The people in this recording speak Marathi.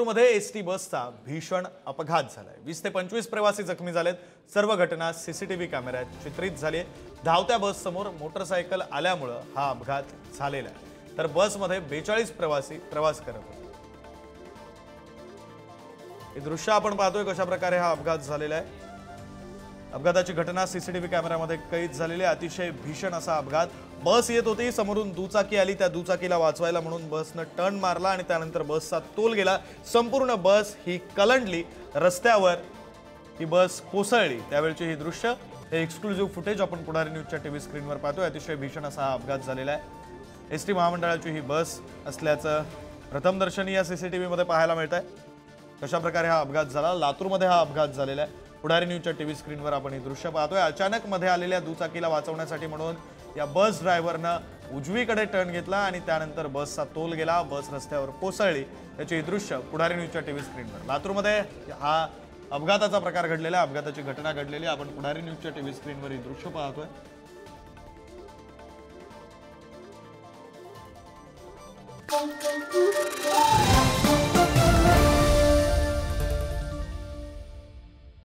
लातूरमध्ये एसटी बसचा भीषण अपघात झालाय। 20 ते 25 प्रवासी जखमी झालेत। सर्व घटना सीसीटीव्ही कॅमेऱ्यात चित्रित झाली आहे। धावत्या बस समोर मोटरसायकल आल्यामुळे हा अपघात झालेला आहे। तर बसमध्ये 42 प्रवासी प्रवास करत होते। हे दृश्य आपण पाहतोय कशा प्रकारे हा अपघात झालेला आहे। अपघाताची घटना सीसीटीव्ही कॅमेऱ्यामध्ये कैद झालेली आहे। अतिशय भीषण असा अपघात। बस येत होती, समोरून दुचाकी आली, त्या दुचाकीला वाचवायला म्हणून बसने टर्न मारला आणि त्यानंतर बसचा तोल गेला। संपूर्ण बस ही कलंडली, रस्त्यावर ही बस कोसळली। त्यावेळची ही दृश्य, हे एक्सक्लुझिव्ह फुटेज आपण पुढारी न्यूजच्या टीव्ही स्क्रीनवर पाहतोय। अतिशय भीषण असा हा अपघात झालेला आहे। एसटी महामंडळाची ही बस असल्याचं प्रथमदर्शनी या सीसीटीव्हीमध्ये पाहायला मिळत आहे। कशा प्रकारे हा अपघात झाला, लातूरमध्ये हा अपघात झालेला आहे। पुढारी न्यूजच्या टीव्ही स्क्रीनवर आपण हे दृश्य पाहतोय। अचानक मध्ये आलेल्या दुचाकीला वाचवण्यासाठी म्हणून या बस ड्रायव्हरनं उजवीकडे टर्न घेतला आणि त्यानंतर बसचा तोल गेला। बस रस्त्यावर कोसळली। त्याचे हे दृश्य पुढारी न्यूजच्या टीव्ही स्क्रीनवर। लातूरमध्ये हा अपघाताचा प्रकार घडलेला आहे, अपघाताची घटना घडलेली आहे। आपण पुढारी न्यूजच्या टीव्ही स्क्रीनवर हे दृश्य पाहतोय। Thank you.